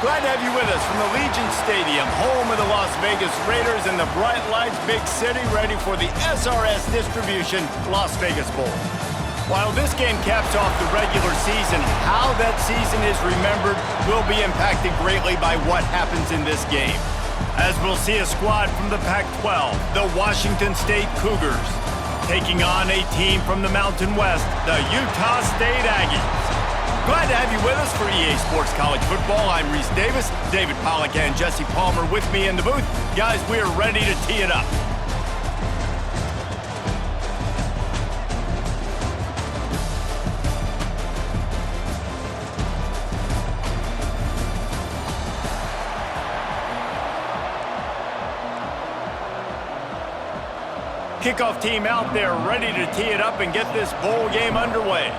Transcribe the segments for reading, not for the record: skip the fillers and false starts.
Glad to have you with us from the Legion Stadium, home of the Las Vegas Raiders in the bright lights, big city, ready for the SRS Distribution Las Vegas Bowl. While this game caps off the regular season, how that season is remembered will be impacted greatly by what happens in this game. As we'll see a squad from the Pac-12, the Washington State Cougars, taking on a team from the Mountain West, the Utah State Aggies. Glad to have you with us for EA Sports College Football. I'm Reese Davis, David Pollack and Jesse Palmer with me in the booth. Guys, we are ready to tee it up. Kickoff team out there ready to tee it up and get this bowl game underway.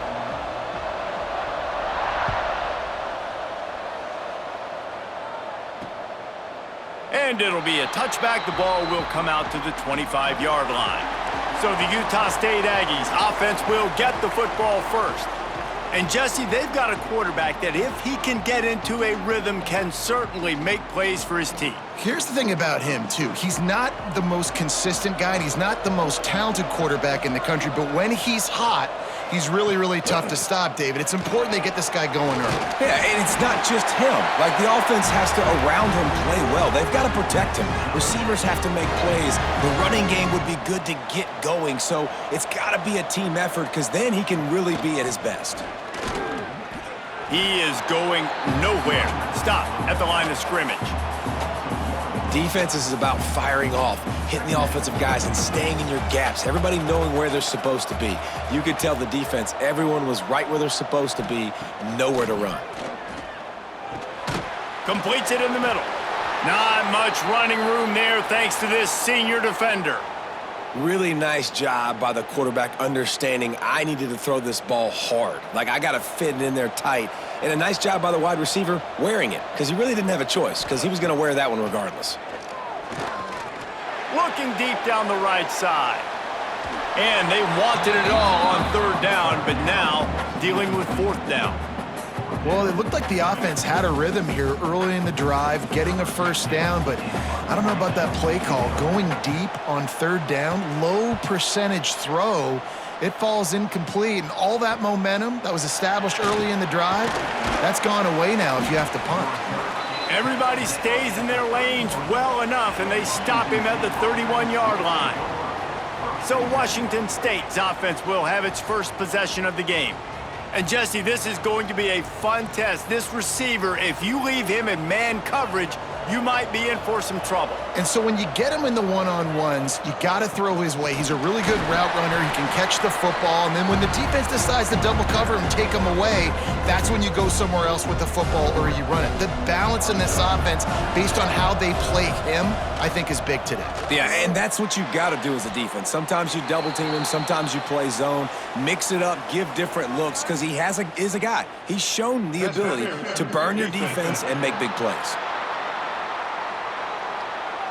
And it'll be a touchback. The ball will come out to the 25-yard line. So the Utah State Aggies offense will get the football first. And Jesse, they've got a quarterback that if he can get into a rhythm can certainly make plays for his team. Here's the thing about him, too. He's not the most consistent guy, and he's not the most talented quarterback in the country, but when he's hot, he's really, really tough to stop, David. It's important they get this guy going early. Yeah, and it's not just him. Like, the offense has to, around him, play well. They've got to protect him. Receivers have to make plays. The running game would be good to get going, so it's got to be a team effort because then he can really be at his best. He is going nowhere. Stop at the line of scrimmage. Defense is about firing off, hitting the offensive guys, and staying in your gaps. Everybody knowing where they're supposed to be. You could tell the defense, everyone was right where they're supposed to be, nowhere to run. Completes it in the middle. Not much running room there thanks to this senior defender. Really nice job by the quarterback understanding I needed to throw this ball hard. Like, I got to fit it in there tight. And a nice job by the wide receiver wearing it because he really didn't have a choice because he was going to wear that one regardless. Looking deep down the right side. And they wanted it all on third down, but now dealing with fourth down. Well, it looked like the offense had a rhythm here early in the drive, getting a first down, but I don't know about that play call. Going deep on third down, low percentage throw, it falls incomplete, and all that momentum that was established early in the drive, that's gone away now if you have to punt. Everybody stays in their lanes well enough, and they stop him at the 31-yard line. So Washington State's offense will have its first possession of the game. And Jesse, this is going to be a fun test. This receiver, if you leave him in man coverage, you might be in for some trouble. And so when you get him in the one-on-ones, you got to throw his way. He's a really good route runner. He can catch the football. And then when the defense decides to double cover him, take him away, that's when you go somewhere else with the football or you run it. The balance in this offense, based on how they play him, I think is big today. Yeah, and that's what you've got to do as a defense. Sometimes you double team him, sometimes you play zone, mix it up, give different looks, because he is a guy. He's shown the ability to burn your defense and make big plays.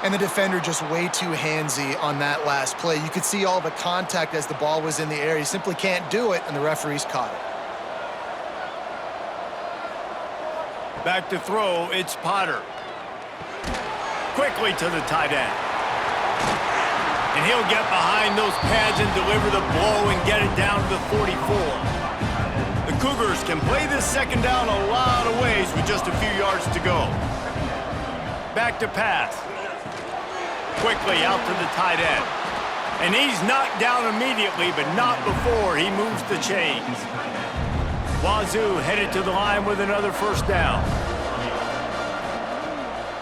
And the defender just way too handsy on that last play. You could see all the contact as the ball was in the air. He simply can't do it, and the referees caught it. Back to throw, it's Potter. Quickly to the tight end. And he'll get behind those pads and deliver the blow and get it down to the 44. The Cougars can play this second down a lot of ways with just a few yards to go. Back to pass. Quickly out to the tight end. And he's knocked down immediately, but not before he moves the chains. Wazoo headed to the line with another first down.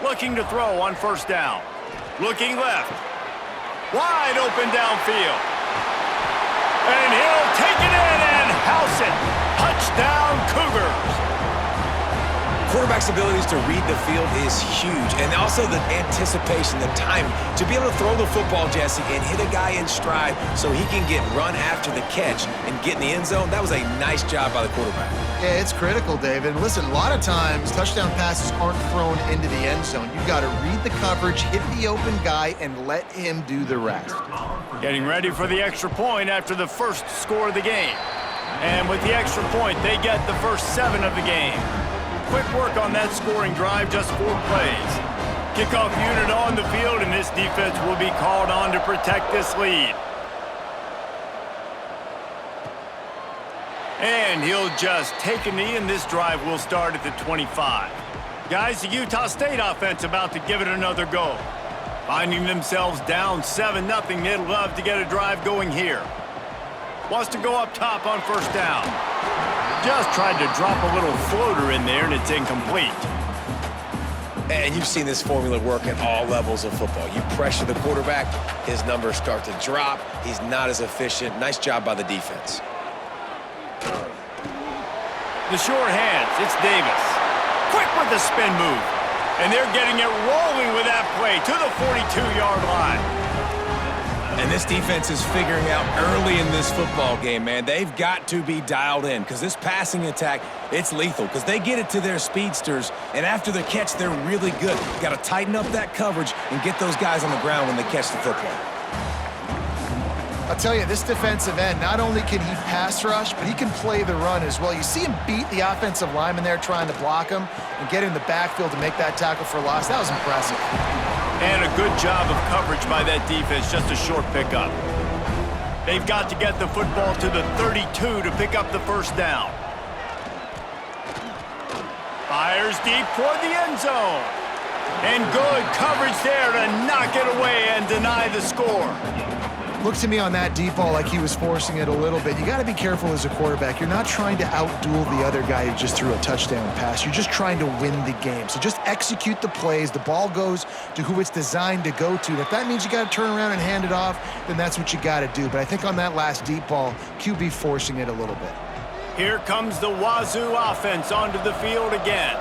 Looking to throw on first down. Looking left. Wide open downfield. And he'll take it in and house it. Touchdown, Cougars. Quarterback's abilities to read the field is huge, and also the anticipation, the timing, to be able to throw the football, Jesse, and hit a guy in stride so he can get run after the catch and get in the end zone. That was a nice job by the quarterback. Yeah, it's critical, David. And listen, a lot of times touchdown passes aren't thrown into the end zone. You've got to read the coverage, hit the open guy, and let him do the rest. Getting ready for the extra point after the first score of the game. And with the extra point, they get the first 7 of the game. Quick work on that scoring drive, just 4 plays. Kickoff unit on the field, and this defense will be called on to protect this lead. And he'll just take a knee, and this drive will start at the 25. Guys, the Utah State offense about to give it another go. Finding themselves down 7-0, they'd love to get a drive going here. Wants to go up top on first down. Just tried to drop a little floater in there, and it's incomplete. And you've seen this formula work at all levels of football. You pressure the quarterback, his numbers start to drop. He's not as efficient. Nice job by the defense. The short hands, it's Davis. Quick with the spin move. And they're getting it rolling with that play to the 42-yard line. And this defense is figuring out early in this football game, man. They've got to be dialed in because this passing attack, it's lethal because they get it to their speedsters, and after the catch, they're really good. Got to tighten up that coverage and get those guys on the ground when they catch the football. I'll tell you, this defensive end, not only can he pass rush, but he can play the run as well. You see him beat the offensive lineman there trying to block him and get in the backfield to make that tackle for loss. That was impressive. And a good job of coverage by that defense, just a short pickup. They've got to get the football to the 32 to pick up the first down. Fires deep toward the end zone. And good coverage there to knock it away and deny the score. Looked to me on that deep ball like he was forcing it a little bit. You got to be careful as a quarterback. You're not trying to outduel the other guy who just threw a touchdown pass. You're just trying to win the game. So just execute the plays. The ball goes to who it's designed to go to. And if that means you got to turn around and hand it off, then that's what you got to do. But I think on that last deep ball, QB forcing it a little bit. Here comes the Wazoo offense onto the field again.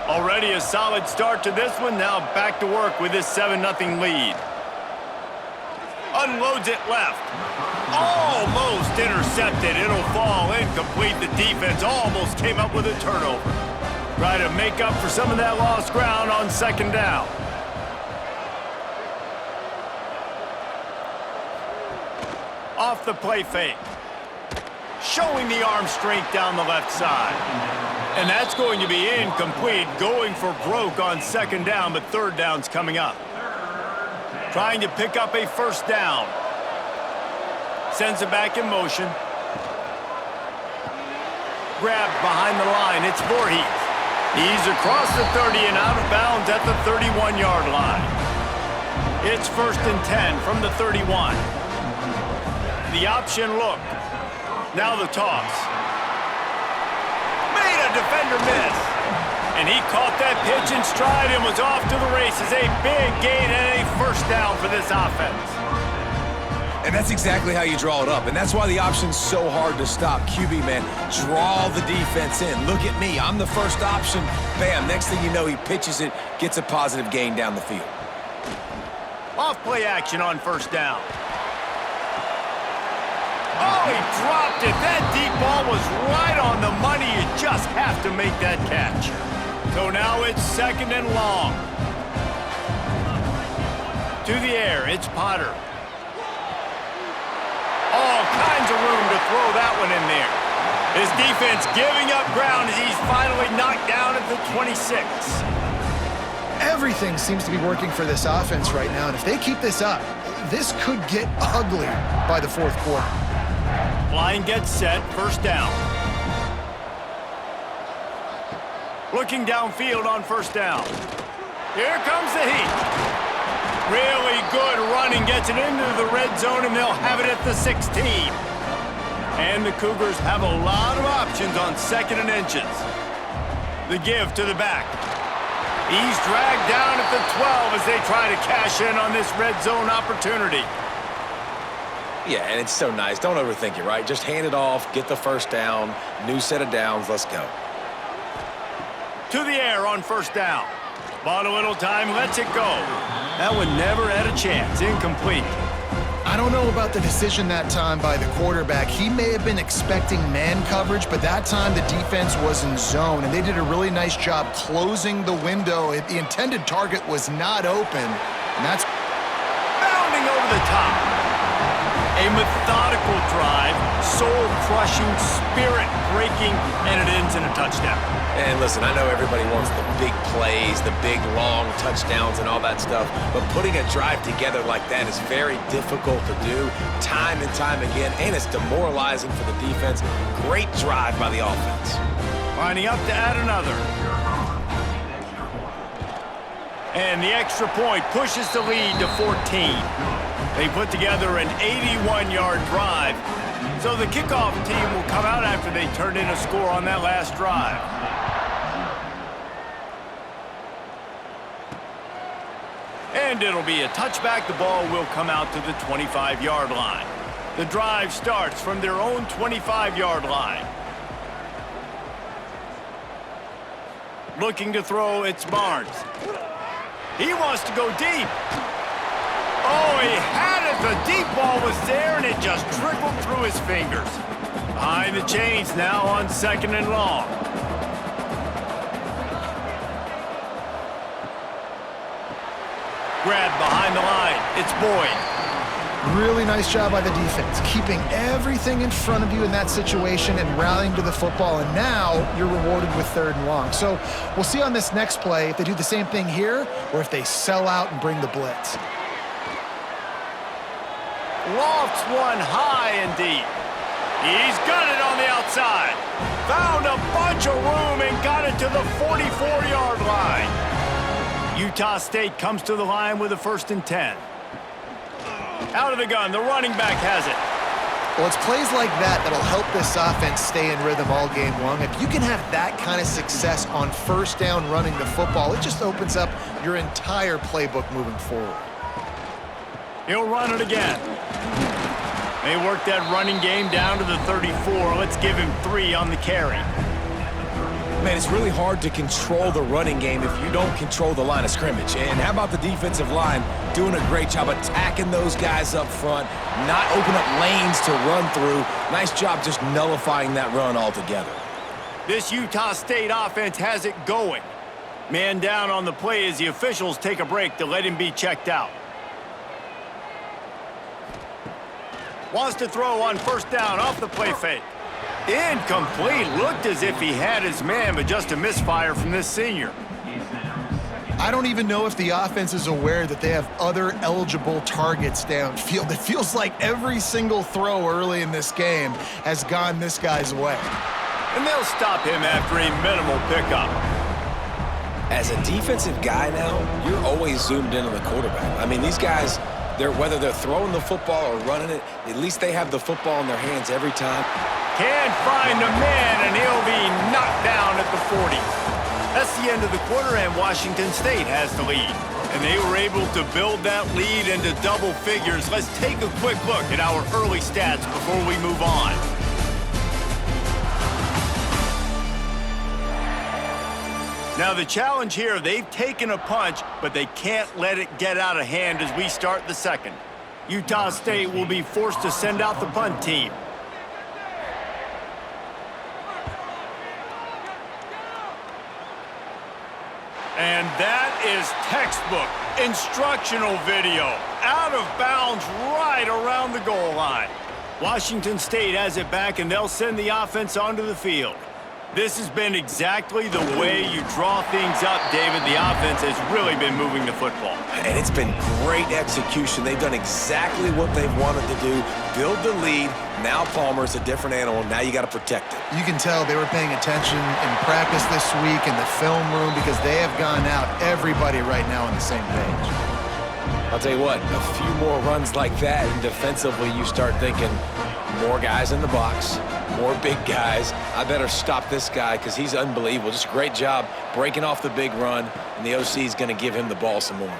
Already a solid start to this one. Now back to work with this 7-0 lead. Unloads it left. Almost intercepted. It'll fall incomplete. The defense almost came up with a turnover. Try to make up for some of that lost ground on second down. Off the play fake. Showing the arm strength down the left side. And that's going to be incomplete. Going for broke on second down, but third down's coming up. Trying to pick up a first down. Sends it back in motion. Grabbed behind the line. It's Voorhees. He's across the 30 and out of bounds at the 31-yard line. It's 1st and 10 from the 31. The option look. Now the toss. Made a defender miss. And he caught that pitch in stride and was off to the races. A big gain and a first down for this offense. And that's exactly how you draw it up. And that's why the option's so hard to stop. QB, man, draw the defense in. Look at me. I'm the first option. Bam. Next thing you know, he pitches it, gets a positive gain down the field. Off play action on first down. Oh, he dropped it. That deep ball was right on the money. You just have to make that catch. So now it's 2nd and long. To the air, it's Potter. All kinds of room to throw that one in there. His defense giving up ground as he's finally knocked down at the 26. Everything seems to be working for this offense right now, and if they keep this up, this could get ugly by the 4th quarter. Line gets set, first down. Looking downfield on first down. Here comes the heat. Really good running, gets it into the red zone, and they'll have it at the 16. And the Cougars have a lot of options on 2nd and inches. The give to the back. He's dragged down at the 12 as they try to cash in on this red zone opportunity. Yeah, and it's so nice. Don't overthink it, right? Just hand it off, get the first down, new set of downs, let's go. To the air on first down. Bought a little time, lets it go. That one never had a chance, incomplete. I don't know about the decision that time by the quarterback. He may have been expecting man coverage, but that time the defense was in zone, and they did a really nice job closing the window. The intended target was not open, and that's bounding over the top. A methodical drive, soul-crushing, spirit-breaking, and it ends in a touchdown. And listen, I know everybody wants the big plays, the big, long touchdowns and all that stuff, but putting a drive together like that is very difficult to do time and time again, and it's demoralizing for the defense. Great drive by the offense. Lining up to add another. And the extra point pushes the lead to 14. They put together an 81-yard drive, so the kickoff team will come out after they turned in a score on that last drive. And it'll be a touchback. The ball will come out to the 25-yard line. The drive starts from their own 25-yard line. Looking to throw, it's Barnes. He wants to go deep. Oh, he had it. The deep ball was there, and it just trickled through his fingers. Behind the chains now on 2nd and long. Grab behind the line. It's Boyd. Really nice job by the defense, keeping everything in front of you in that situation and rallying to the football, and now you're rewarded with 3rd and long. So we'll see on this next play if they do the same thing here or if they sell out and bring the blitz. Lofts one high and deep. He's got it on the outside. Found a bunch of room and got it to the 44-yard line. Utah State comes to the line with a 1st and 10. Out of the gun, the running back has it. Well, it's plays like that that'll help this offense stay in rhythm all game long. If you can have that kind of success on 1st down running the football, it just opens up your entire playbook moving forward. He'll run it again. They work that running game down to the 34. Let's give him 3 on the carry. Man, it's really hard to control the running game if you don't control the line of scrimmage. And how about the defensive line doing a great job attacking those guys up front, not open up lanes to run through. Nice job just nullifying that run altogether. This Utah State offense has it going. Man down on the play as the officials take a break to let him be checked out. Wants to throw on 1st down off the play fake. Incomplete. Looked as if he had his man, but just a misfire from this senior. I don't even know if the offense is aware that they have other eligible targets downfield. It feels like every single throw early in this game has gone this guy's way. And they'll stop him after a minimal pickup. As a defensive guy now, you're always zoomed in on the quarterback. I mean, these guys, whether they're throwing the football or running it, at least they have the football in their hands every time. Can't find a man, and he'll be knocked down at the 40. That's the end of the quarter, and Washington State has the lead. And they were able to build that lead into double figures. Let's take a quick look at our early stats before we move on. Now the challenge here, they've taken a punch, but they can't let it get out of hand as we start the second. Utah State will be forced to send out the punt team. And that is textbook instructional video. Out of bounds right around the goal line. Washington State has it back, and they'll send the offense onto the field. This has been exactly the way you draw things up, David. The offense has really been moving the football. And it's been great execution. They've done exactly what they've wanted to do. Build the lead. Now Palmer's a different animal. Now you got to protect it. You can tell they were paying attention in practice this week in the film room because they have gone out, everybody right now on the same page. I'll tell you what, a few more runs like that, and defensively you start thinking more guys in the box, more big guys. I better stop this guy because he's unbelievable. Just a great job breaking off the big run, and the OC is going to give him the ball some more.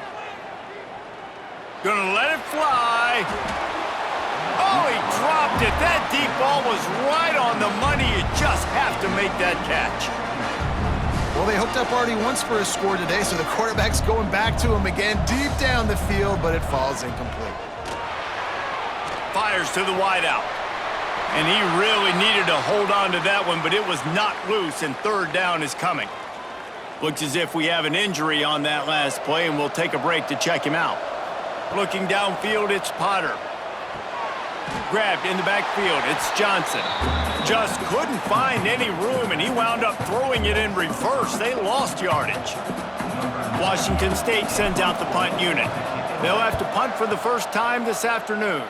Gonna let it fly. Oh, he dropped it. That deep ball was right on the money. You just have to make that catch. Well, they hooked up already once for a score today, so the quarterback's going back to him again deep down the field, but it falls incomplete. Fires to the wideout. And he really needed to hold on to that one, but it was not loose, and 3rd down is coming. Looks as if we have an injury on that last play, and we'll take a break to check him out. Looking downfield, it's Potter. Grabbed in the backfield, it's Johnson. Just couldn't find any room, and he wound up throwing it in reverse. They lost yardage. Washington State sends out the punt unit. They'll have to punt for the first time this afternoon.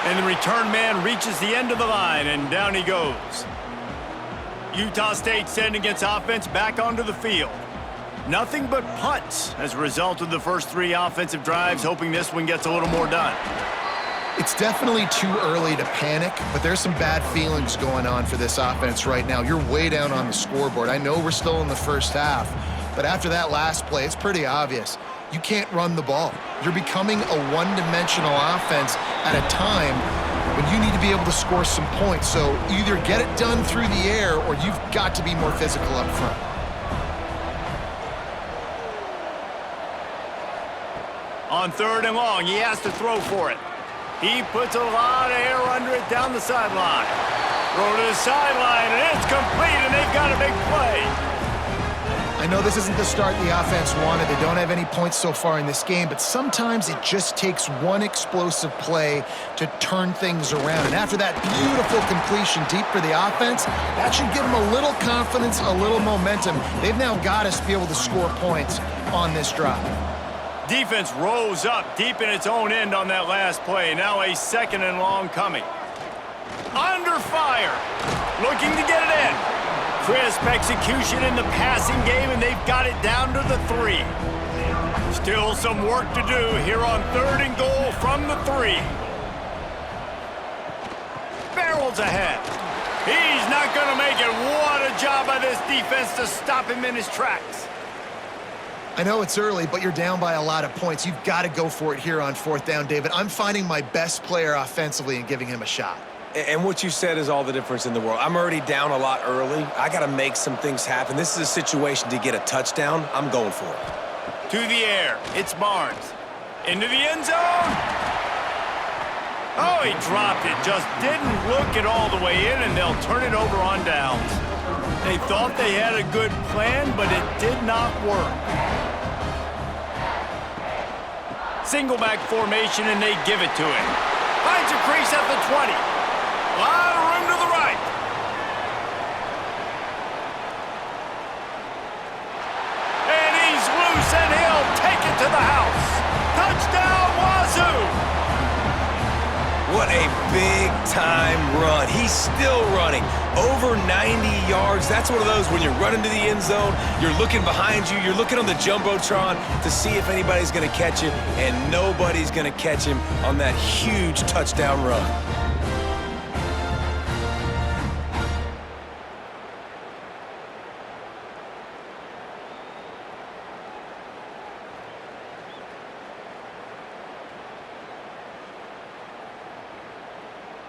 And the return man reaches the end of the line, and down he goes. Utah State sending its offense back onto the field. Nothing but punts as a result of the first 3 offensive drives, hoping this one gets a little more done. It's definitely too early to panic, but there's some bad feelings going on for this offense right now. You're way down on the scoreboard. I know we're still in the first half, but after that last play, it's pretty obvious. You can't run the ball. You're becoming a one-dimensional offense at a time when you need to be able to score some points. So either get it done through the air or you've got to be more physical up front. On 3rd and long, he has to throw for it. He puts a lot of air under it down the sideline. Throw to the sideline, and it's complete, and they've got a big play. I know this isn't the start the offense wanted. They don't have any points so far in this game, but sometimes it just takes one explosive play to turn things around. And after that beautiful completion deep for the offense, that should give them a little confidence, a little momentum. They've now got us to be able to score points on this drive. Defense rose up deep in its own end on that last play. Now a 2nd and long coming. Under fire. Looking to get it in. Crisp execution in the passing game, and they've got it down to the 3. Still some work to do here on 3rd and goal from the 3. Barrels ahead. He's not going to make it. What a job by this defense to stop him in his tracks. I know it's early, but you're down by a lot of points. You've got to go for it here on 4th down, David. I'm finding my best player offensively and giving him a shot. And what you said is all the difference in the world. I'm already down a lot early. I got to make some things happen. This is a situation to get a touchdown. I'm going for it. To the air. It's Barnes. Into the end zone. Oh, he dropped it. Just didn't look it all the way in, and they'll turn it over on downs. They thought they had a good plan, but it did not work. Single back formation, and they give it to him. Finds a crease at the 20. A lot of room to the right. And he's loose, and he'll take it to the house. Touchdown, Wazoo! What a big-time run. He's still running. Over 90 yards. That's one of those when you're running to the end zone, you're looking behind you, you're looking on the Jumbotron to see if anybody's going to catch him, and nobody's going to catch him on that huge touchdown run.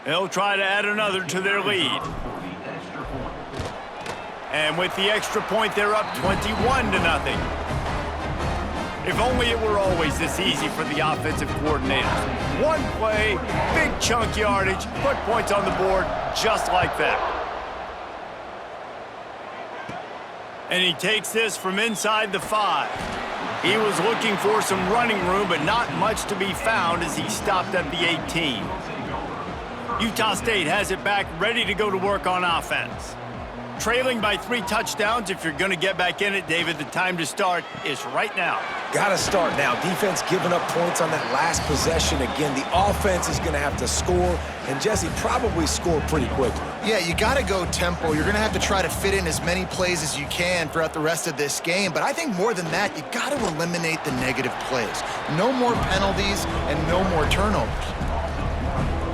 They'll try to add another to their lead. And with the extra point, they're up 21-0. If only it were always this easy for the offensive coordinators. One play, big chunk yardage, put points on the board just like that. And he takes this from inside the 5. He was looking for some running room, but not much to be found as he stopped at the 18. Utah State has it back, ready to go to work on offense. Trailing by 3 touchdowns. If you're going to get back in it, David, the time to start is right now. Got to start now. Defense giving up points on that last possession. Again, the offense is going to have to score, and Jesse probably score pretty quickly. Yeah, you got to go tempo. You're going to have to try to fit in as many plays as you can throughout the rest of this game. But I think more than that, you got to eliminate the negative plays. No more penalties and no more turnovers.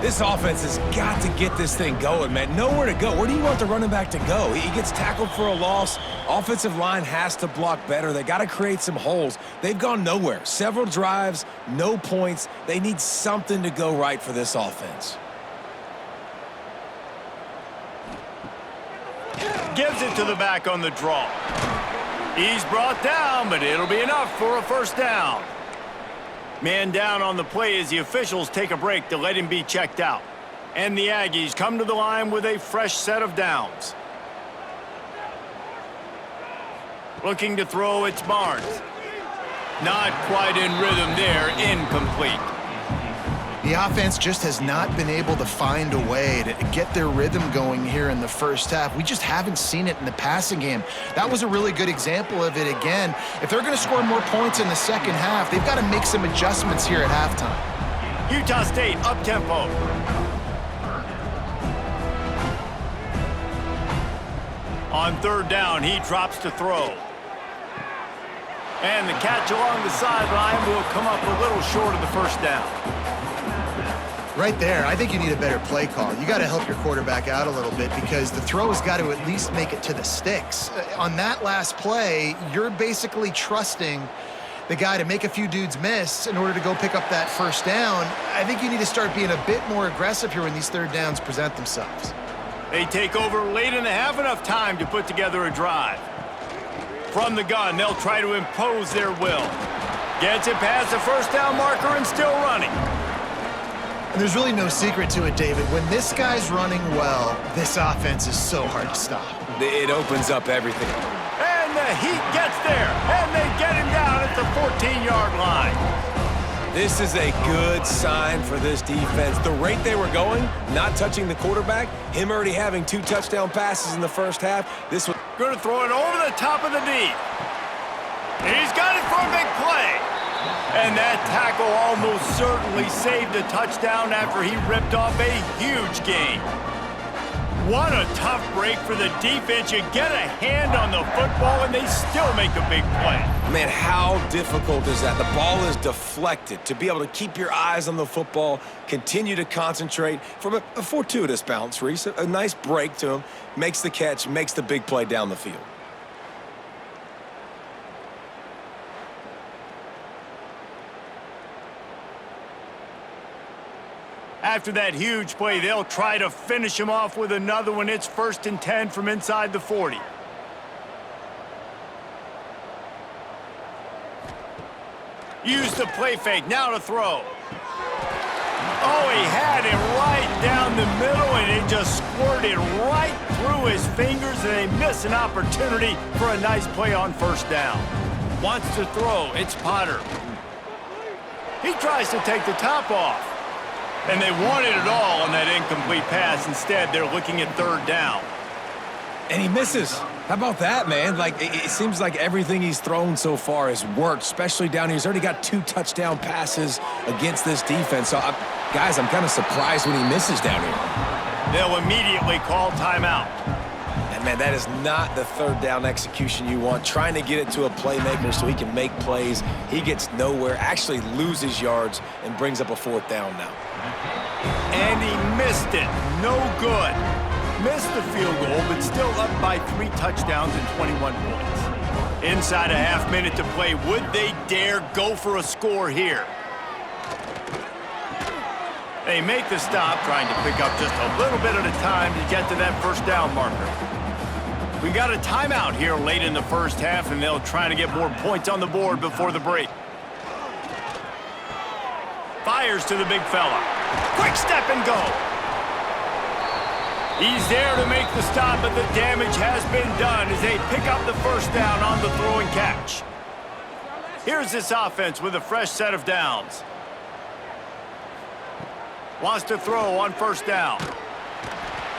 This offense has got to get this thing going, man. Nowhere to go. Where do you want the running back to go? He gets tackled for a loss. Offensive line has to block better. They got to create some holes. They've gone nowhere. Several drives, no points. They need something to go right for this offense. Gives it to the back on the draw. He's brought down, but it'll be enough for a first down. Man down on the play as the officials take a break to let him be checked out. And the Aggies come to the line with a fresh set of downs. Looking to throw, it's Barnes. Not quite in rhythm there, incomplete. The offense just has not been able to find a way to get their rhythm going here in the first half. We just haven't seen it in the passing game. That was a really good example of it again. If they're going to score more points in the second half, they've got to make some adjustments here at halftime. Utah State up-tempo. On third down, he drops to throw. And the catch along the sideline will come up a little short of the first down. Right there, I think you need a better play call. You got to help your quarterback out a little bit because the throw has got to at least make it to the sticks. On that last play, you're basically trusting the guy to make a few dudes miss in order to go pick up that first down. I think you need to start being a bit more aggressive here when these third downs present themselves. They take over late in the half, enough time to put together a drive. From the gun, they'll try to impose their will. Gets it past the first down marker and still running. And there's really no secret to it, David. When this guy's running well, this offense is so hard to stop. It opens up everything. And the heat gets there, and they get him down at the 14-yard line. This is a good sign for this defense. The rate they were going, not touching the quarterback, him already having 2 touchdown passes in the first half, this was Going to throw it over the top of the knee. He's got it for a big play. And that tackle almost certainly saved a touchdown after he ripped off a huge gain. What a tough break for the defense. You get a hand on the football and they still make a big play. Man, how difficult is that? The ball is deflected. To be able to keep your eyes on the football, continue to concentrate from a fortuitous bounce, Reese. A nice break to him, makes the catch, makes the big play down the field. After that huge play, they'll try to finish him off with another one. It's 1st and 10 from inside the 40. Use the play fake, now to throw. Oh, he had it right down the middle, and it just squirted right through his fingers, and they miss an opportunity for a nice play on first down. Wants to throw, it's Potter. He tries to take the top off. And they wanted it all on that incomplete pass. Instead, they're looking at third down. And he misses. How about that, man? Like, it seems like everything he's thrown so far has worked, especially down here. He's already got 2 touchdown passes against this defense. So, guys, I'm kind of surprised when he misses down here. They'll immediately call timeout. And, man, that is not the third down execution you want. Trying to get it to a playmaker so he can make plays. He gets nowhere, actually loses yards, and brings up a 4th down now. And he missed it. No good. Missed the field goal, but still up by 3 touchdowns and 21 points. Inside a half minute to play. Would they dare go for a score here? They make the stop, trying to pick up just a little bit at a time to get to that first down marker. We got a timeout here late in the first half, and they'll try to get more points on the board before the break. Fires to the big fella. Quick step and go. He's there to make the stop, but the damage has been done as they pick up the first down on the throw and catch. Here's this offense with a fresh set of downs. Wants to throw on first down.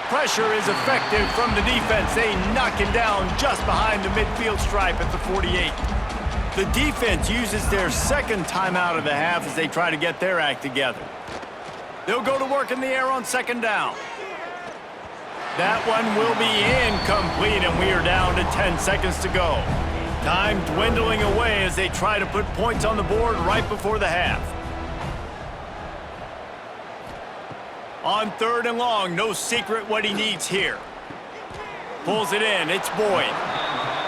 Pressure is effective from the defense. They knock him down just behind the midfield stripe at the 48. The defense uses their second timeout of the half as they try to get their act together. They'll go to work in the air on second down. That one will be incomplete, and we are down to 10 seconds to go. Time dwindling away as they try to put points on the board right before the half. On third and long, no secret what he needs here. Pulls it in, it's Boyd.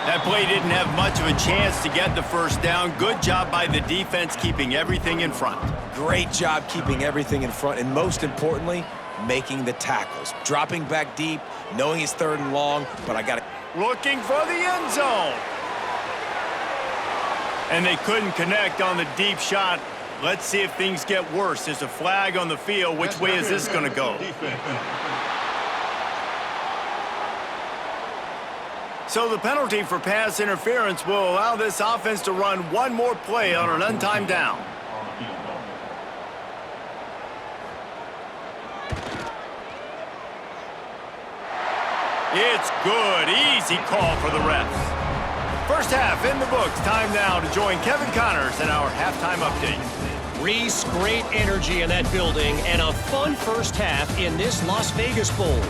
That play didn't have much of a chance to get the first down. Good job by the defense keeping everything in front. Great job keeping everything in front, and most importantly, making the tackles. Dropping back deep, knowing it's third and long, but I got to... Looking for the end zone. And they couldn't connect on the deep shot. Let's see if things get worse. There's a flag on the field. Which way is this going to go? So the penalty for pass interference will allow this offense to run one more play on an untimed down. It's good. Easy call for the refs. First half in the books. Time now to join Kevin Connors in our halftime update. Reese, great energy in that building and a fun first half in this Las Vegas Bowl.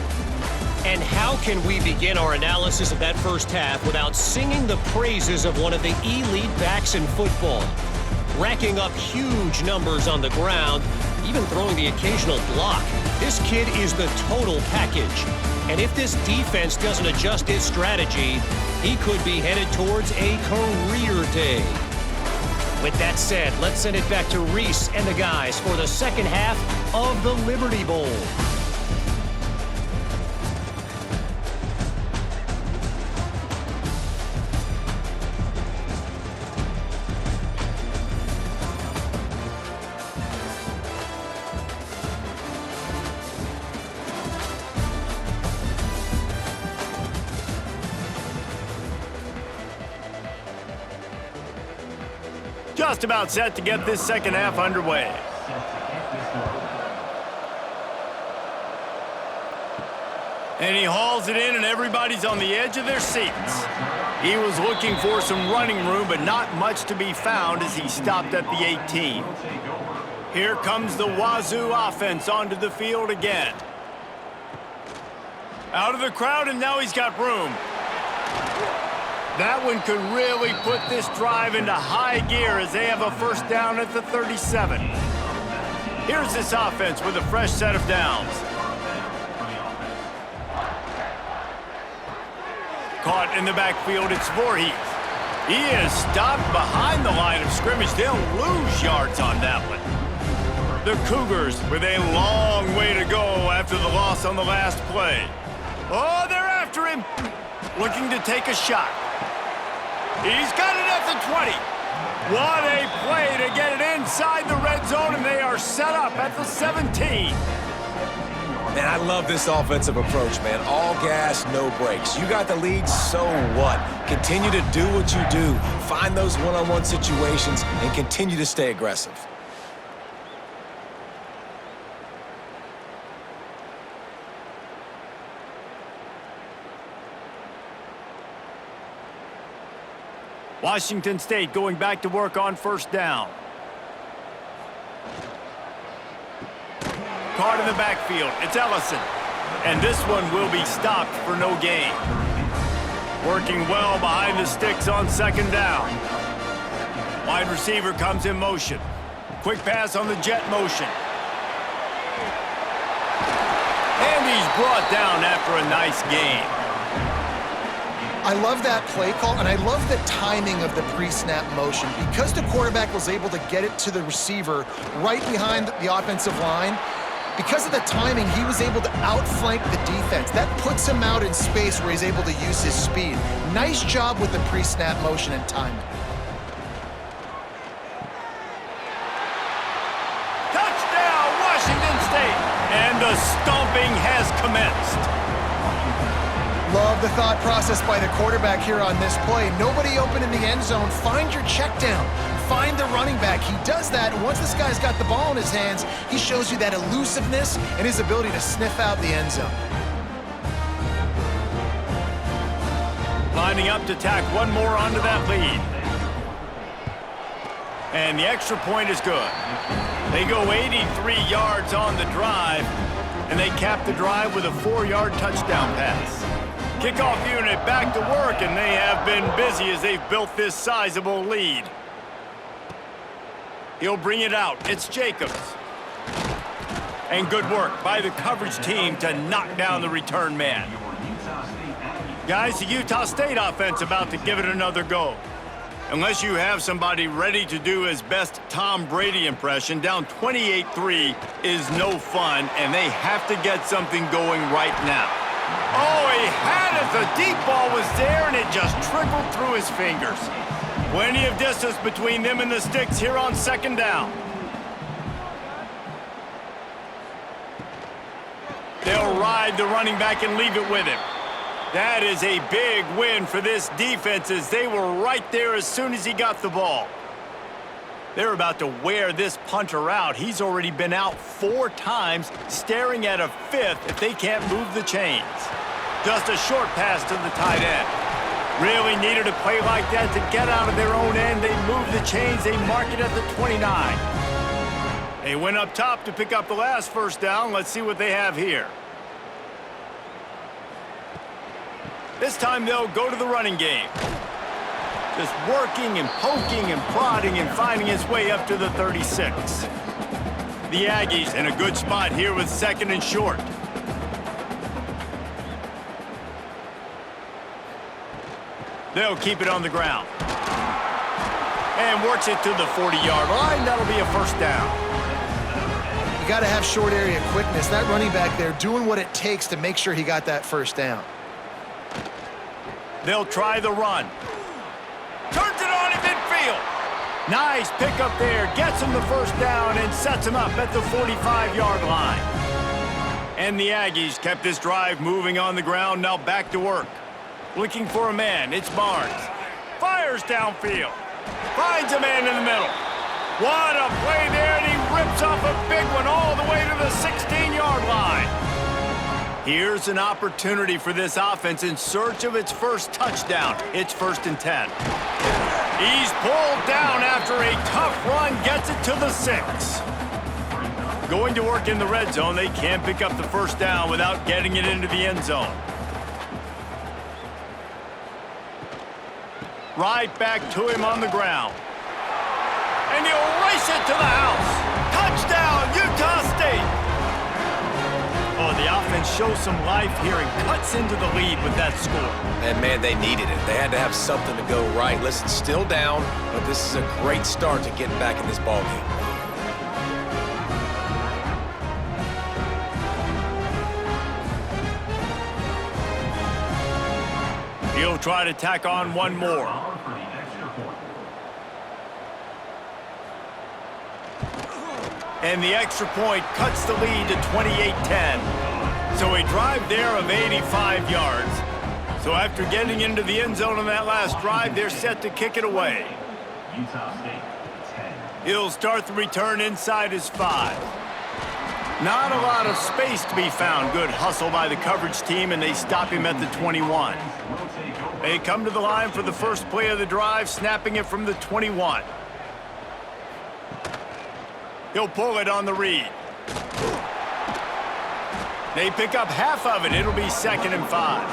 And how can we begin our analysis of that first half without singing the praises of one of the elite backs in football? Racking up huge numbers on the ground, even throwing the occasional block. This kid is the total package. And if this defense doesn't adjust its strategy, he could be headed towards a career day. With that said, let's send it back to Reese and the guys for the second half of the Liberty Bowl. Just about set to get this second half underway. And he hauls it in, and everybody's on the edge of their seats. He was looking for some running room, but not much to be found as he stopped at the 18. Here comes the Wazoo offense onto the field again. Out of the crowd, and now he's got room. That one could really put this drive into high gear as they have a first down at the 37. Here's this offense with a fresh set of downs. Caught in the backfield, it's Voorhees. He is stopped behind the line of scrimmage. They'll lose yards on that one. The Cougars with a long way to go after the loss on the last play. Oh, they're after him. Looking to take a shot. He's got it at the 20. What a play to get it inside the red zone, and they are set up at the 17. Man, I love this offensive approach, man. All gas, no brakes. You got the lead, so what? Continue to do what you do. Find those one-on-one situations and continue to stay aggressive. Washington State going back to work on first down. Caught in the backfield. It's Ellison. And this one will be stopped for no gain. Working well behind the sticks on second down. Wide receiver comes in motion. Quick pass on the jet motion. And he's brought down after a nice gain. I love that play call, and I love the timing of the pre-snap motion. Because the quarterback was able to get it to the receiver right behind the offensive line, because of the timing, he was able to outflank the defense. That puts him out in space where he's able to use his speed. Nice job with the pre-snap motion and timing. Touchdown, Washington State! And the stomping has commenced. Love the thought process by the quarterback here on this play. Nobody open in the end zone. Find your check down. Find the running back. He does that, and once this guy's got the ball in his hands, he shows you that elusiveness and his ability to sniff out the end zone. Lining up to tack one more onto that lead. And the extra point is good. They go 83 yards on the drive, and they cap the drive with a 4-yard touchdown pass. Kickoff unit back to work, and they have been busy as they've built this sizable lead. He'll bring it out. It's Jacobs. And good work by the coverage team to knock down the return man. Guys, the Utah State offense about to give it another go. Unless you have somebody ready to do his best Tom Brady impression, down 28-3 is no fun, and they have to get something going right now. Oh, he had it. The deep ball was there, and it just trickled through his fingers. Plenty of distance between them and the sticks here on second down. They'll ride the running back and leave it with him. That is a big win for this defense as they were right there as soon as he got the ball. They're about to wear this punter out. He's already been out 4 times, staring at a 5th if they can't move the chains. Just a short pass to the tight end. Really needed a play like that to get out of their own end. They move the chains. They mark it at the 29. They went up top to pick up the last first down. Let's see what they have here. This time they'll go to the running game. Just working and poking and prodding and finding his way up to the 36. The Aggies in a good spot here with 2nd and short. They'll keep it on the ground. And works it to the 40-yard line. That'll be a first down. You got to have short area quickness. That running back there doing what it takes to make sure he got that first down. They'll try the run. Turns it on in midfield. Nice pickup there. Gets him the first down and sets him up at the 45-yard line. And the Aggies kept this drive moving on the ground. Now back to work. Looking for a man. It's Barnes. Fires downfield. Finds a man in the middle. What a play there, and he rips off a big one all the way to the 16-yard line. Here's an opportunity for this offense in search of its first touchdown. It's 1st and 10. He's pulled down after a tough run, gets it to the 6. Going to work in the red zone. They can't pick up the first down without getting it into the end zone. Right back to him on the ground. And he'll race it to the house. Touchdown, Utah State. Oh, the offense shows some life here and cuts into the lead with that score. And, man, they needed it. They had to have something to go right. Listen, still down, but this is a great start to getting back in this ballgame. He'll try to tack on one more. And the extra point cuts the lead to 28-10. So a drive there of 85 yards. So after getting into the end zone on that last drive, they're set to kick it away. He'll start the return inside his 5. Not a lot of space to be found. Good hustle by the coverage team, and they stop him at the 21. They come to the line for the first play of the drive, snapping it from the 21. He'll pull it on the read. They pick up half of it. It'll be 2nd and 5.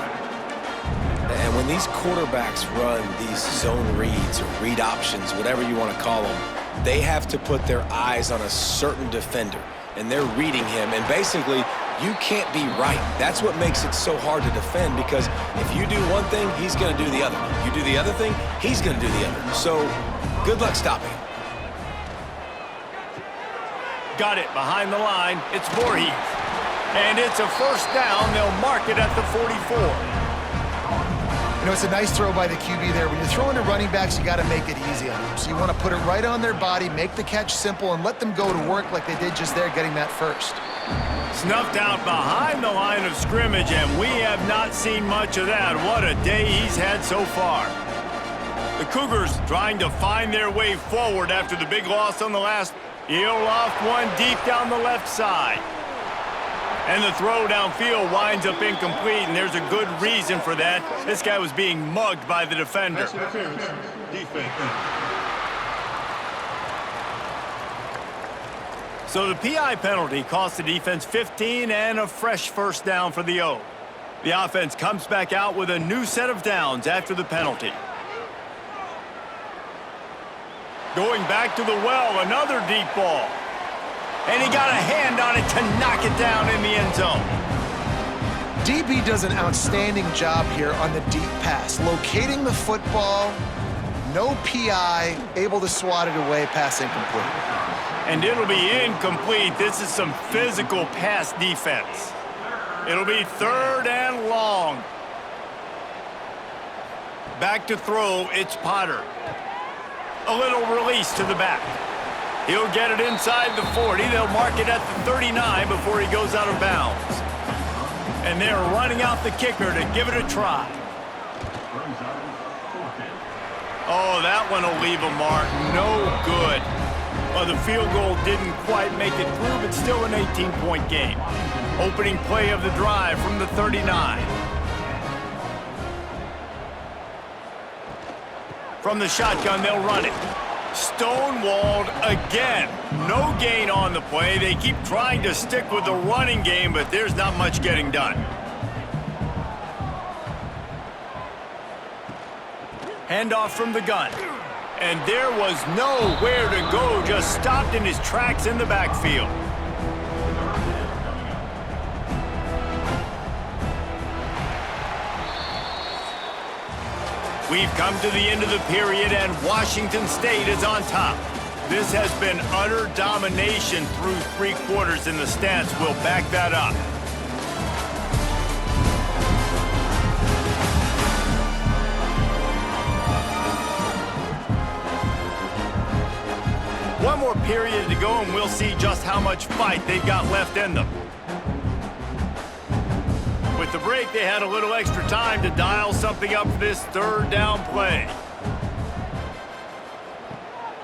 And when these quarterbacks run these zone reads or read options, whatever you want to call them, they have to put their eyes on a certain defender. And they're reading him. And basically, you can't be right. That's what makes it so hard to defend, because if you do one thing, he's going to do the other. You do the other thing, he's going to do the other. So good luck stopping him. Got it behind the line. It's Voorhees. And it's a first down. They'll mark it at the 44. You know, it's a nice throw by the QB there. When you're throwing to running backs, you got to make it easy on them. So you want to put it right on their body, make the catch simple, and let them go to work like they did just there, getting that first. Snuffed out behind the line of scrimmage, and we have not seen much of that. What a day he's had so far. The Cougars trying to find their way forward after the big loss on the last. He'll loft one deep down the left side. And the throw downfield winds up incomplete, and there's a good reason for that. This guy was being mugged by the defender. So the PI penalty cost the defense 15 and a fresh first down for the O. The offense comes back out with a new set of downs after the penalty. Going back to the well, another deep ball. And he got a hand on it to knock it down in the end zone. DB does an outstanding job here on the deep pass. Locating the football, no PI, able to swat it away, pass incomplete. And it'll be incomplete. This is some physical pass defense. It'll be 3rd and long. Back to throw, it's Potter. A little release to the back. He'll get it inside the 40. They'll mark it at the 39 before he goes out of bounds. And they're running out the kicker to give it a try. Oh, that one will leave a mark. No good. Well, the field goal didn't quite make it through, but still an 18-point game. Opening play of the drive from the 39. From the shotgun, they'll run it. Stonewalled again. No gain on the play. They keep trying to stick with the running game, but there's not much getting done. Handoff from the gun. And there was nowhere to go, just stopped in his tracks in the backfield. We've come to the end of the period, and Washington State is on top. This has been utter domination through 3 quarters, and the stats will back that up. One more period to go, and we'll see just how much fight they've got left in them. With the break, they had a little extra time to dial something up for this 3rd down play.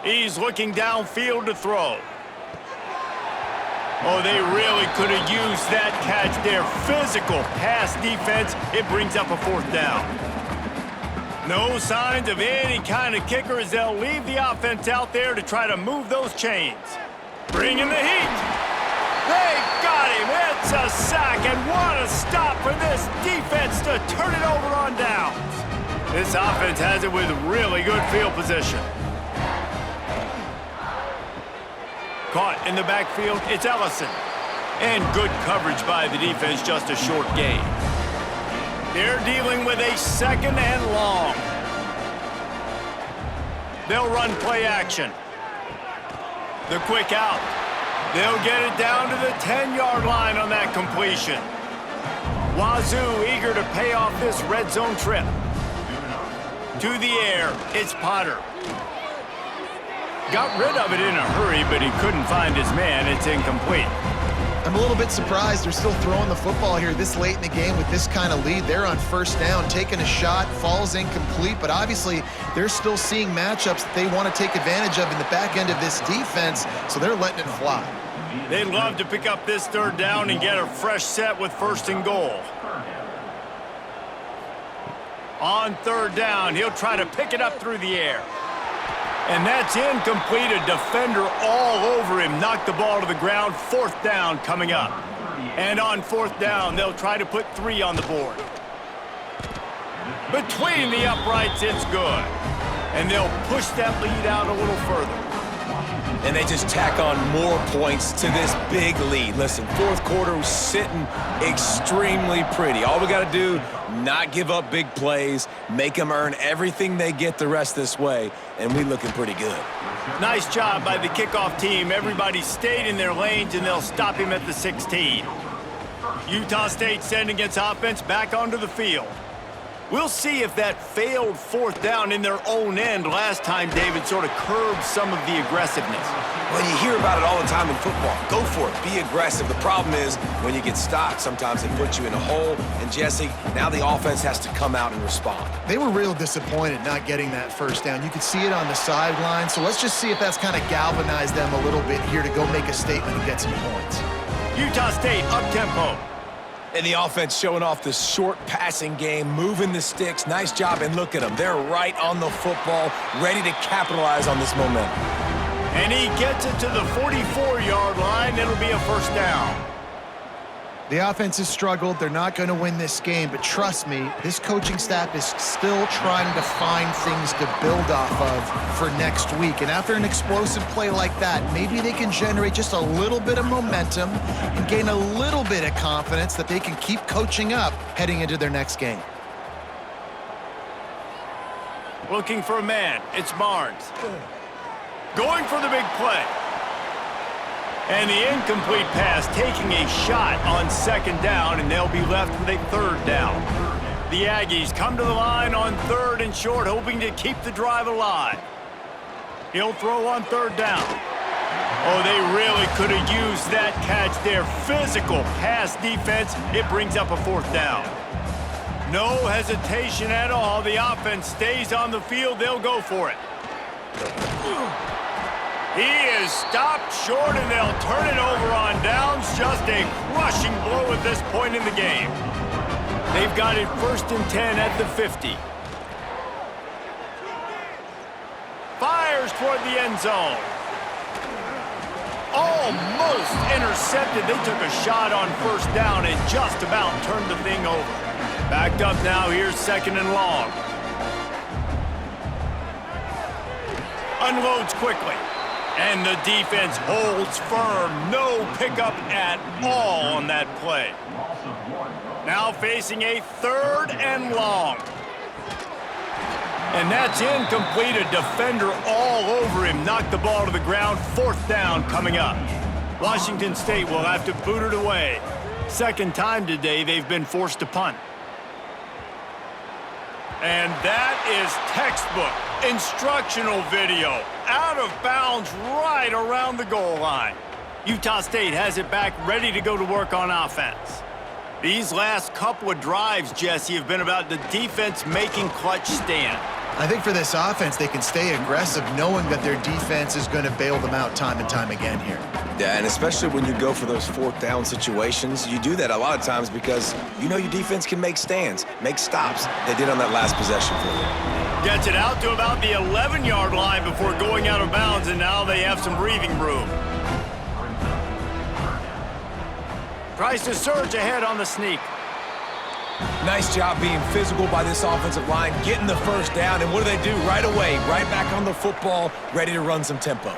He's looking downfield to throw. Oh, they really could have used that catch there. Physical pass defense. It brings up a 4th down. No signs of any kind of kicker as they'll leave the offense out there to try to move those chains. Bring in the heat. They got him. It's a sack, and what a stop for this defense to turn it over on downs. This offense has it with really good field position. Caught in the backfield, it's Ellison. And good coverage by the defense, just a short gain. They're dealing with a 2nd and long. They'll run play action. The quick out. They'll get it down to the 10-yard line on that completion. Wazoo eager to pay off this red zone trip. To the air, it's Potter. Got rid of it in a hurry, but he couldn't find his man. It's incomplete. I'm a little bit surprised they're still throwing the football here this late in the game with this kind of lead. They're on 1st down, taking a shot, falls incomplete, but obviously they're still seeing matchups that they want to take advantage of in the back end of this defense, so they're letting it fly. They'd love to pick up this 3rd down and get a fresh set with 1st and goal. On 3rd down, he'll try to pick it up through the air. And that's incomplete. A defender all over him. Knocked the ball to the ground. 4th down coming up. And on 4th down, they'll try to put 3 on the board. Between the uprights, it's good. And they'll push that lead out a little further. And they just tack on more points to this big lead. Listen, 4th quarter was sitting extremely pretty. All we got to do, not give up big plays, make them earn everything they get the rest this way, and we looking pretty good. Nice job by the kickoff team. Everybody stayed in their lanes, and they'll stop him at the 16. Utah State sending its offense back onto the field. We'll see if that failed 4th down in their own end last time, David, sort of curbed some of the aggressiveness. Well, you hear about it all the time in football. Go for it. Be aggressive. The problem is when you get stopped, sometimes it puts you in a hole. And, Jesse, now the offense has to come out and respond. They were real disappointed not getting that 1st down. You could see it on the sideline. So let's just see if that's kind of galvanized them a little bit here to go make a statement and get some points. Utah State up-tempo. And the offense showing off this short passing game, moving the sticks. Nice job, and look at them. They're right on the football, ready to capitalize on this momentum. And he gets it to the 44-yard line. It'll be a 1st down. The offense has struggled. They're not going to win this game, but trust me, this coaching staff is still trying to find things to build off of for next week. And after an explosive play like that, maybe they can generate just a little bit of momentum and gain a little bit of confidence that they can keep coaching up heading into their next game. Looking for a man. It's Barnes. Going for the big play. And the incomplete pass taking a shot on 2nd down, and they'll be left with a 3rd down. The Aggies come to the line on 3rd and short, hoping to keep the drive alive. He'll throw on 3rd down. Oh, they really could have used that catch there. Physical pass defense. It brings up a 4th down. No hesitation at all. The offense stays on the field. They'll go for it. He is stopped short, and they'll turn it over on downs. Just a crushing blow at this point in the game. They've got it 1st and 10 at the 50. Fires toward the end zone. Almost intercepted. They took a shot on 1st down and just about turned the thing over. Backed up now. Here's 2nd and long. Unloads quickly. And the defense holds firm. No pickup at all on that play. Now facing a 3rd and long. And that's incomplete. A defender all over him. Knocked the ball to the ground. 4th down coming up. Washington State will have to boot it away. 2nd time today they've been forced to punt. And that is textbook instructional video. Out of bounds right around the goal line. Utah State has it back, ready to go to work on offense. These last couple of drives, Jesse, have been about the defense making clutch stand. I think for this offense, they can stay aggressive knowing that their defense is going to bail them out time and time again here. Yeah, and especially when you go for those 4th down situations, you do that a lot of times because you know your defense can make stands, make stops. They did on that last possession for you. Gets it out to about the 11-yard line before going out of bounds, and now they have some breathing room. Tries to surge ahead on the sneak. Nice job being physical by this offensive line, getting the 1st down, and what do? Right away, right back on the football, ready to run some tempo.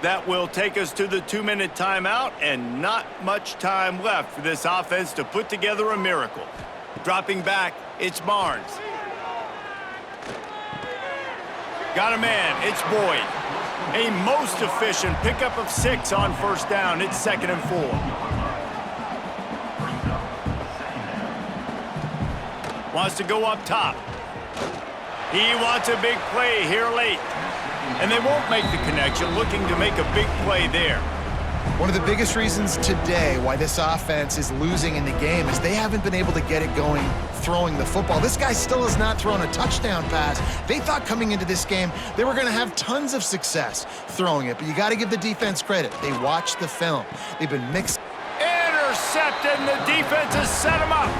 That will take us to the 2-minute timeout, and not much time left for this offense to put together a miracle. Dropping back, it's Barnes. Got a man, it's Boyd. A most efficient pickup of 6 on 1st down. It's 2nd and 4. Wants to go up top. He wants a big play here late. And they won't make the connection, looking to make a big play there. One of the biggest reasons today why this offense is losing in the game is they haven't been able to get it going throwing the football. This guy still has not thrown a touchdown pass. They thought coming into this game they were going to have tons of success throwing it, but you got to give the defense credit. They watched the film. They've been mixed. Intercepted, and the defense has set him up.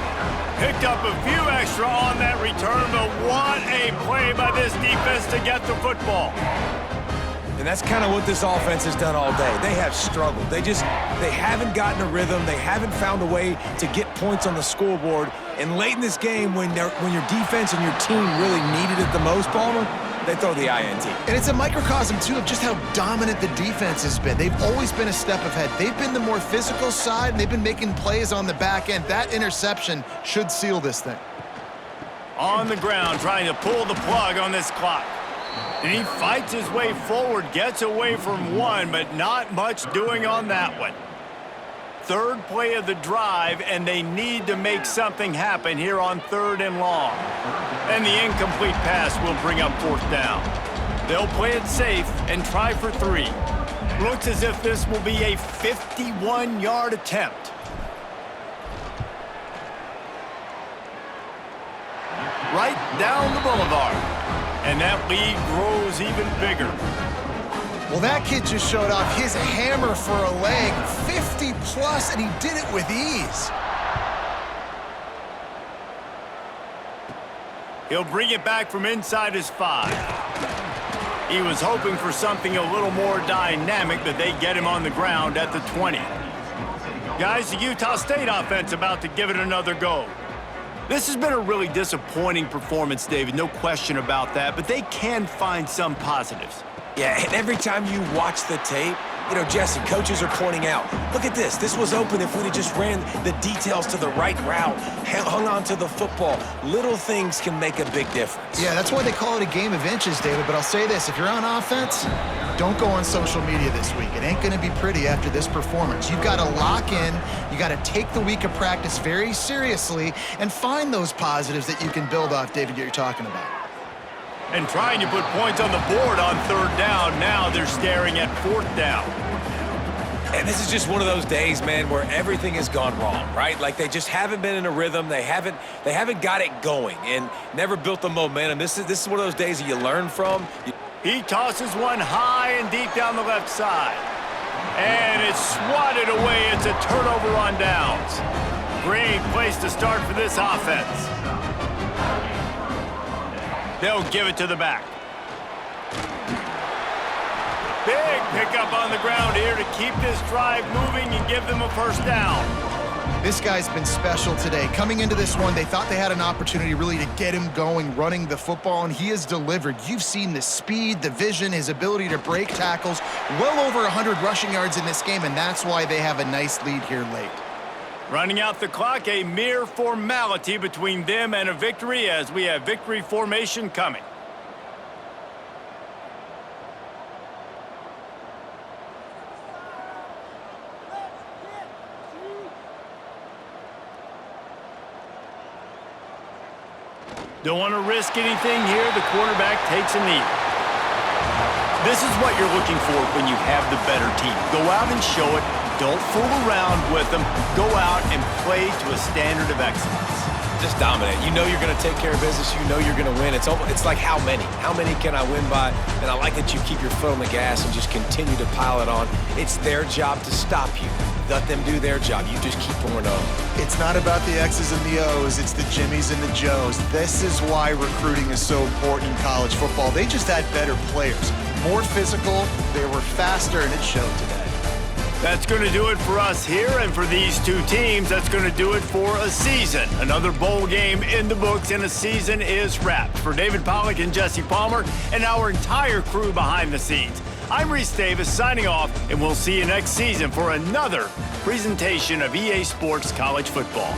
Picked up a few extra on that return, but what a play by this defense to get the football. And that's kind of what this offense has done all day. They have struggled. They haven't gotten a rhythm. They haven't found a way to get points on the scoreboard. And late in this game, when your defense and your team really needed it the most, Palmer, they throw the INT. And it's a microcosm, too, of just how dominant the defense has been. They've always been a step ahead. They've been the more physical side, and they've been making plays on the back end. That interception should seal this thing. On the ground, trying to pull the plug on this clock. And he fights his way forward, gets away from one, but not much doing on that one. 3rd play of the drive, and they need to make something happen here on 3rd and long. And the incomplete pass will bring up 4th down. They'll play it safe and try for 3. Looks as if this will be a 51-yard attempt. Right down the boulevard. And that lead grows even bigger. Well, that kid just showed off his hammer for a leg, 50-plus, and he did it with ease. He'll bring it back from inside his 5. He was hoping for something a little more dynamic, but they get him on the ground at the 20. Guys, the Utah State offense about to give it another go. This has been a really disappointing performance, David, no question about that, but they can find some positives. Yeah, and every time you watch the tape, you know, Jesse, coaches are pointing out, look at this. This was open if we'd have just ran the details to the right route, hung on to the football. Little things can make a big difference. Yeah, that's why they call it a game of inches, David. But I'll say this, if you're on offense, don't go on social media this week. It ain't going to be pretty after this performance. You've got to lock in. You got to take the week of practice very seriously and find those positives that you can build off, David, that you're talking about. And trying to put points on the board on 3rd down. Now they're staring at 4th down. And this is just one of those days, man, where everything has gone wrong, right? Like they just haven't been in a rhythm. They haven't got it going and never built the momentum. This is one of those days that you learn from. He tosses one high and deep down the left side. And it's swatted away. It's a turnover on downs. Great place to start for this offense. They'll give it to the back. Big pickup on the ground here to keep this drive moving and give them a first down. This guy's been special today. Coming into this one, they thought they had an opportunity really to get him going, running the football, and he has delivered. You've seen the speed, the vision, his ability to break tackles, well over 100 rushing yards in this game, and that's why they have a nice lead here late. Running out the clock, a mere formality between them and a victory as we have victory formation coming. Don't want to risk anything here. The quarterback takes a knee. This is what you're looking for when you have the better team. Go out and show it. Don't fool around with them. Go out and play to a standard of excellence. Just dominate. You know you're going to take care of business. You know you're going to win. It's like how many? How many can I win by? And I like that you keep your foot on the gas and just continue to pile it on. It's their job to stop you. Let them do their job. You just keep pouring on. It's not about the X's and the O's. It's the Jimmies and the Joes. This is why recruiting is so important in college football. They just had better players. More physical. They were faster, and it showed today. That's going to do it for us here, and for these two teams, that's going to do it for a season. Another bowl game in the books, and a season is wrapped. For David Pollack and Jesse Palmer and our entire crew behind the scenes, I'm Reese Davis signing off, and we'll see you next season for another presentation of EA Sports College Football.